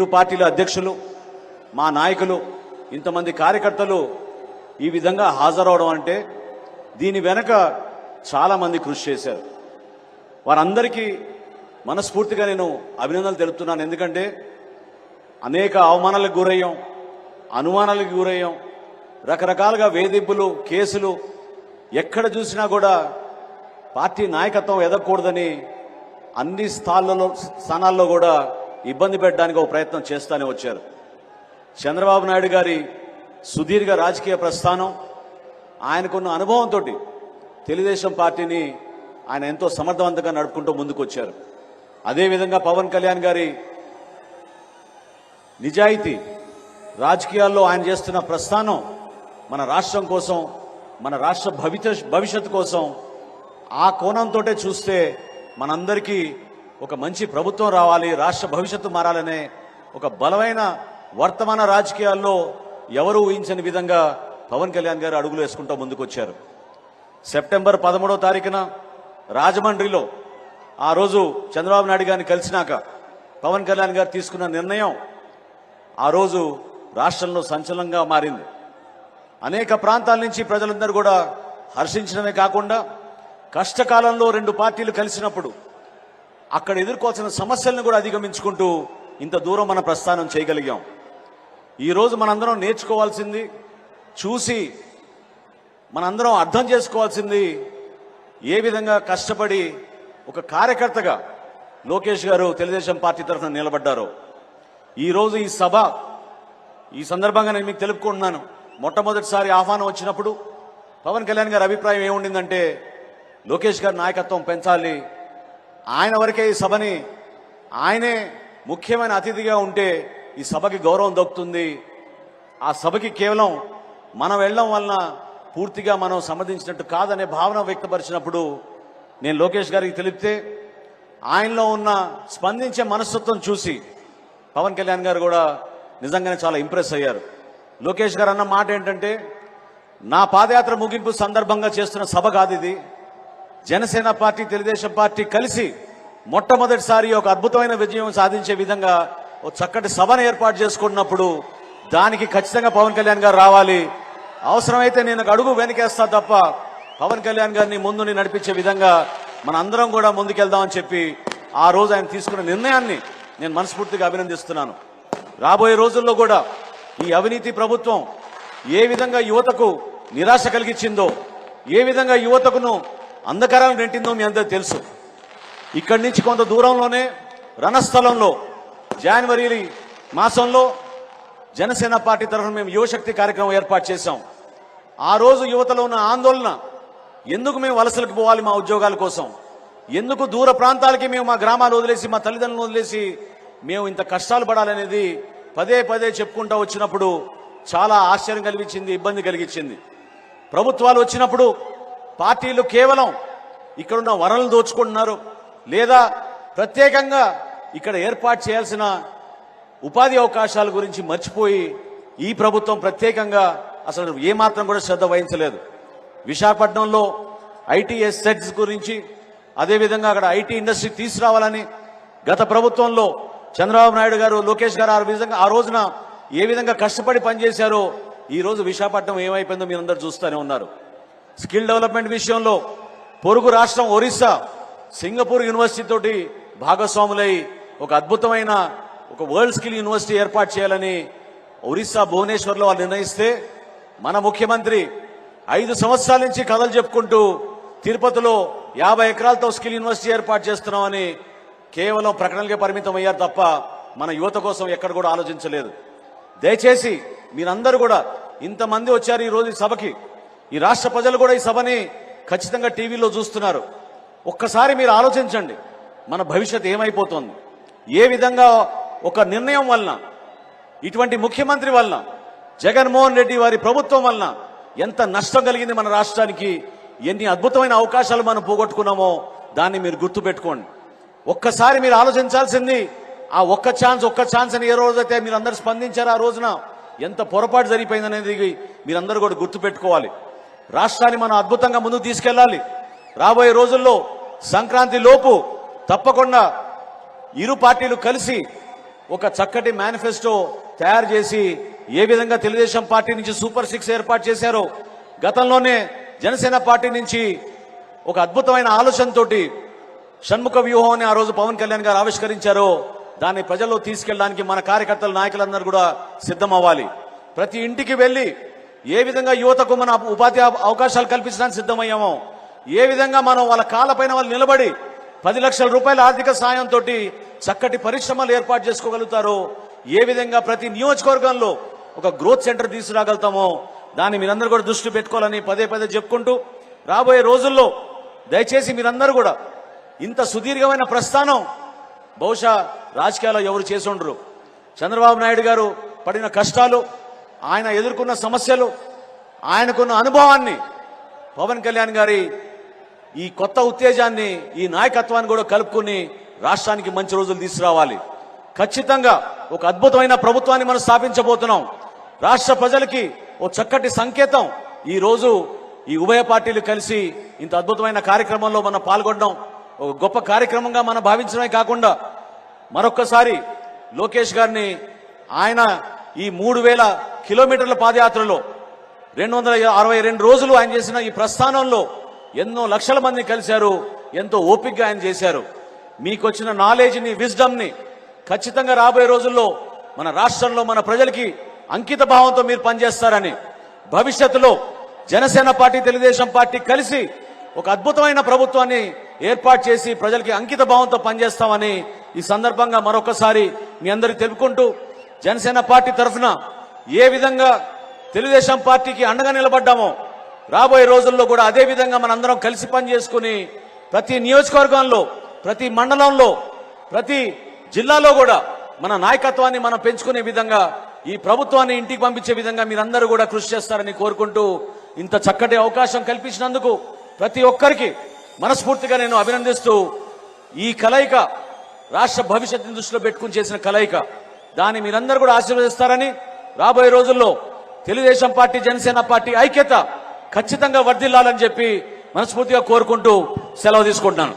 ఇరు పార్టీల అధ్యక్షులు, మా నాయకులు, ఇంతమంది కార్యకర్తలు ఈ విధంగా హాజరవడం అంటే దీని వెనక చాలామంది కృషి చేశారు. వారందరికీ మనస్ఫూర్తిగా నేను అభినందనలు తెలుపుతున్నాను. ఎందుకంటే అనేక అవమానాలకు గురయ్యాం, అనుమానాలకు గురయ్యాం, రకరకాలుగా వేధింపులు, కేసులు, ఎక్కడ చూసినా కూడా పార్టీ నాయకత్వం ఎదగకూడదని అన్ని స్థానాల్లో కూడా ఇబ్బంది పెట్టడానికి ఒక ప్రయత్నం చేస్తూనే వచ్చారు. చంద్రబాబు నాయుడు గారి సుదీర్ఘ రాజకీయ ప్రస్థానం, ఆయనకున్న అనుభవంతో తెలుగుదేశం పార్టీని ఆయన ఎంతో సమర్థవంతంగా నడుపుకుంటూ ముందుకు వచ్చారు. అదేవిధంగా పవన్ కళ్యాణ్ గారి నిజాయితీ, రాజకీయాల్లో ఆయన చేస్తున్న ప్రస్థానం మన రాష్ట్రం కోసం, మన రాష్ట్ర భవిష్యత్తు కోసం, ఆ కోణంతో చూస్తే మనందరికీ ఒక మంచి ప్రభుత్వం రావాలి, రాష్ట్ర భవిష్యత్తు మారాలనే ఒక బలమైన వర్తమాన రాజకీయాల్లో ఎవరు ఊహించని విధంగా పవన్ కళ్యాణ్ గారు అడుగులు వేసుకుంటూ ముందుకు వచ్చారు. సెప్టెంబర్ 13వ తారీఖున రాజమండ్రిలో ఆ రోజు చంద్రబాబు నాయుడు గారిని కలిసినాక పవన్ కళ్యాణ్ గారు తీసుకున్న నిర్ణయం ఆ రోజు రాష్ట్రంలో సంచలనంగా మారింది. అనేక ప్రాంతాల నుంచి ప్రజలందరూ కూడా హర్షించడమే కాకుండా కష్టకాలంలో రెండు పార్టీలు కలిసినప్పుడు అక్కడ ఎదుర్కోవాల్సిన సమస్యలను కూడా అధిగమించుకుంటూ ఇంత దూరం మన ప్రస్థానం చేయగలిగాం. ఈరోజు మనందరం నేర్చుకోవాల్సింది, చూసి మనందరం అర్థం చేసుకోవాల్సింది, ఏ విధంగా కష్టపడి ఒక కార్యకర్తగా లోకేష్ గారు తెలుగుదేశం పార్టీ తరఫున నిలబడ్డారో. ఈరోజు ఈ సభ, ఈ సందర్భంగా నేను మీకు తెలుపుకుంటున్నాను. మొట్టమొదటిసారి ఆహ్వానం వచ్చినప్పుడు పవన్ కళ్యాణ్ గారి అభిప్రాయం ఏముండిందంటే లోకేష్ గారి నాయకత్వం పెంచాలి, ఆయన వరకే ఈ సభని, ఆయనే ముఖ్యమైన అతిథిగా ఉంటే ఈ సభకి గౌరవం దక్కుతుంది, ఆ సభకి కేవలం మనం వెళ్ళడం వలన పూర్తిగా మనం సంబంధించినట్టు కాదనే భావన వ్యక్తపరిచినప్పుడు నేను లోకేష్ గారికి తెలిపితే ఆయనలో ఉన్న స్పందించే మనస్తత్వం చూసి పవన్ కళ్యాణ్ గారు కూడా నిజంగానే చాలా ఇంప్రెస్ అయ్యారు. లోకేష్ గారు అన్న మాట ఏంటంటే, నా పాదయాత్ర ముగింపు సందర్భంగా చేస్తున్న సభ కాదు ఇది, జనసేన పార్టీ, తెలుగుదేశం పార్టీ కలిసి మొట్టమొదటిసారి ఒక అద్భుతమైన విజయం సాధించే విధంగా ఒక చక్కటి సభను ఏర్పాటు చేసుకున్నప్పుడు దానికి ఖచ్చితంగా పవన్ కళ్యాణ్ గారు రావాలి, అవసరమైతే నేను అడుగు వెనకేస్తా తప్ప పవన్ కళ్యాణ్ గారిని ముందుని నడిపించే విధంగా మన అందరం కూడా ముందుకెళ్దామని చెప్పి ఆ రోజు ఆయన తీసుకున్న నిర్ణయాన్ని నేను మనస్ఫూర్తిగా అభినందిస్తున్నాను. రాబోయే రోజుల్లో కూడా ఈ అవినీతి ప్రభుత్వం ఏ విధంగా యువతకు నిరాశ కలిగించిందో, ఏ విధంగా యువతకును అంధకారాలను నెట్టిందో మీ అందరూ తెలుసు. ఇక్కడి నుంచి కొంత దూరంలోనే రణస్థలంలో జనవరి మాసంలో జనసేన పార్టీ తరఫున మేము యువశక్తి కార్యక్రమం ఏర్పాటు చేశాం. ఆ రోజు యువతలో ఉన్న ఆందోళన, ఎందుకు మేము వలసలకు పోవాలి మా ఉద్యోగాల కోసం, ఎందుకు దూర ప్రాంతాలకి మేము మా గ్రామాలు వదిలేసి, మా తల్లిదండ్రులను వదిలేసి మేము ఇంత కష్టాలు పడాలనేది పదే పదే చెప్పుకుంటూ వచ్చినప్పుడు చాలా ఆశ్చర్యం కలిగించింది, ఇబ్బంది కలిగించింది. ప్రభుత్వాలు వచ్చినప్పుడు పార్టీలు కేవలం ఇక్కడున్న వనరులు దోచుకుంటున్నారు, లేదా ప్రత్యేకంగా ఇక్కడ ఏర్పాటు చేయాల్సిన ఉపాధి అవకాశాల గురించి మర్చిపోయి ఈ ప్రభుత్వం ప్రత్యేకంగా అసలు ఏమాత్రం కూడా శ్రద్ధ వహించలేదు. విశాఖపట్నంలో ఐటీ ఎస్సెట్స్ గురించి, అదేవిధంగా అక్కడ ఐటీ ఇండస్ట్రీ తీసుకురావాలని గత ప్రభుత్వంలో చంద్రబాబు నాయుడు గారు, లోకేష్ గారు ఆ రోజున ఏ విధంగా కష్టపడి పనిచేశారో ఈ రోజు విశాఖపట్నం ఏమైపోయిందో మీరందరూ చూస్తూనే ఉన్నారు. స్కిల్ డెవలప్మెంట్ విషయంలో పొరుగు రాష్ట్రం ఒరిస్సా సింగపూర్ యూనివర్సిటీ తోటి భాగస్వాములై ఒక అద్భుతమైన ఒక వరల్డ్ స్కిల్ యూనివర్సిటీ ఏర్పాటు చేయాలని ఒరిస్సా భువనేశ్వర్లో వాళ్ళు నిర్ణయిస్తే మన ముఖ్యమంత్రి 5 సంవత్సరాల నుంచి కథలు చెప్పుకుంటూ తిరుపతిలో 50 ఎకరాలతో స్కిల్ యూనివర్సిటీ ఏర్పాటు చేస్తున్నామని కేవలం ప్రకటనలకే పరిమితం అయ్యారు తప్ప మన యువత కోసం ఎక్కడ కూడా ఆలోచించలేదు. దయచేసి మీరందరూ కూడా, ఇంతమంది వచ్చారు ఈ రోజు ఈ సభకి, ఈ రాష్ట్ర ప్రజలు కూడా ఈ సభని ఖచ్చితంగా టీవీలో చూస్తున్నారు. ఒక్కసారి మీరు ఆలోచించండి, మన భవిష్యత్ ఏమైపోతుంది, ఏ విధంగా ఒక నిర్ణయం వలన, ఇటువంటి ముఖ్యమంత్రి వలన, జగన్మోహన్ రెడ్డి వారి ప్రభుత్వం వలన ఎంత నష్టం కలిగింది మన రాష్ట్రానికి, ఎన్ని అద్భుతమైన అవకాశాలు మనం పోగొట్టుకున్నామో దాన్ని మీరు గుర్తుపెట్టుకోండి. ఒక్కసారి మీరు ఆలోచించాల్సింది ఆ ఒక్క ఛాన్స్ అని ఏ రోజైతే మీరు అందరూ స్పందించారో ఆ రోజున ఎంత పొరపాటు జరిగిపోయిందనేది మీరందరూ కూడా గుర్తుపెట్టుకోవాలి. రాష్ట్రాన్ని మనం అద్భుతంగా ముందుకు తీసుకెళ్లాలి. రాబోయే రోజుల్లో సంక్రాంతి లోపు తప్పకుండా ఇరు పార్టీలు కలిసి ఒక చక్కటి మేనిఫెస్టో తయారు చేసి ఏ విధంగా తెలుగుదేశం పార్టీ నుంచి సూపర్ 6 ఏర్పాటు చేశారో, గతంలోనే జనసేన పార్టీ నుంచి ఒక అద్భుతమైన ఆలోచనతోటి షణ్ముఖ వ్యూహం అని ఆ రోజు పవన్ కళ్యాణ్ గారు ఆవిష్కరించారో దాన్ని ప్రజల్లో తీసుకెళ్ళడానికి మన కార్యకర్తలు, నాయకులందరూ కూడా సిద్ధం అవ్వాలి. ప్రతి ఇంటికి వెళ్లి ఏ విధంగా యువతకు మన ఉపాధి అవకాశాలు కల్పించడానికి సిద్ధమయ్యామో, ఏ విధంగా మనం వాళ్ళ కాళ్ళపైన వాళ్ళు నిలబడి 10 లక్షల రూపాయల ఆర్థిక సాయంతో చక్కటి పరిశ్రమలు ఏర్పాటు చేసుకోగలుగుతారో, ఏ విధంగా ప్రతి నియోజకవర్గంలో ఒక గ్రోత్ సెంటర్ తీసుకురాగలుగుతామో దాన్ని మీరందరూ కూడా దృష్టి పెట్టుకోవాలని పదే పదే చెప్పుకుంటూ, రాబోయే రోజుల్లో దయచేసి మీరందరూ కూడా ఇంత సుదీర్ఘమైన ప్రస్థానం బహుశా రాజకీయాల్లో ఎవరు చేసి ఉండరు. చంద్రబాబు నాయుడు గారు పడిన కష్టాలు, ఆయన ఎదుర్కొన్న సమస్యలు, ఆయనకున్న అనుభవాన్ని పవన్ కళ్యాణ్ గారి ఈ కొత్త ఉత్తేజాన్ని, ఈ నాయకత్వాన్ని కూడా కలుపుకుని రాష్ట్రానికి మంచి రోజులు తీసుకురావాలి. ఖచ్చితంగా ఒక అద్భుతమైన ప్రభుత్వాన్ని మనం స్థాపించబోతున్నాం. రాష్ట్ర ప్రజలకి ఓ చక్కటి సంకేతం ఈ రోజు ఈ ఉభయ పార్టీలు కలిసి ఇంత అద్భుతమైన కార్యక్రమంలో మనం పాల్గొనడం ఒక గొప్ప కార్యక్రమంగా మనం భావించడమే కాకుండా, మరొక్కసారి లోకేష్ గారిని ఆయన ఈ 3000 కిలోమీటర్ల పాదయాత్రలో 262 రోజులు ఆయన చేసిన ఈ ప్రస్థానంలో ఎన్నో లక్షల మంది కలిశారు. ఎంతో ఓపికగా ఆయన చేశారు. మీకు వచ్చిన నాలెడ్జ్ని, విజ్డమ్ని ఖచ్చితంగా రాబోయే రోజుల్లో మన రాష్ట్రంలో మన ప్రజలకి అంకిత భావంతో మీరు పనిచేస్తారని, భవిష్యత్తులో జనసేన పార్టీ, తెలుగుదేశం పార్టీ కలిసి ఒక అద్భుతమైన ప్రభుత్వాన్ని ఏర్పాటు చేసి ప్రజలకి అంకిత భావంతో పనిచేస్తామని ఈ సందర్భంగా మరొకసారి మీ అందరికీ తెలుపుకుంటూ, జనసేన పార్టీ తరఫున ఏ విధంగా తెలుగుదేశం పార్టీకి అండగా నిలబడ్డామో రాబోయే రోజుల్లో కూడా అదే విధంగా మనందరం కలిసి పనిచేసుకుని ప్రతి నియోజకవర్గంలో, ప్రతి మండలంలో, ప్రతి జిల్లాలో కూడా మన నాయకత్వాన్ని మనం పెంచుకునే విధంగా, ఈ ప్రభుత్వాన్ని ఇంటికి పంపించే విధంగా మీరందరూ కూడా కృషి చేస్తారని కోరుకుంటూ, ఇంత చక్కటి అవకాశం కల్పించినందుకు ప్రతి ఒక్కరికి మనస్ఫూర్తిగా నేను అభినందిస్తూ, ఈ కలయిక రాష్ట్ర భవిష్యత్తును దృష్టిలో పెట్టుకుని చేసిన కలయిక, దాన్ని మీరందరూ కూడా ఆశీర్వదిస్తారని, రాబోయే రోజుల్లో తెలుగుదేశం పార్టీ, జనసేన పార్టీ ఐక్యత ఖచ్చితంగా వర్ధిల్లాలని చెప్పి మనస్ఫూర్తిగా కోరుకుంటూ సెలవు తీసుకుంటున్నాను.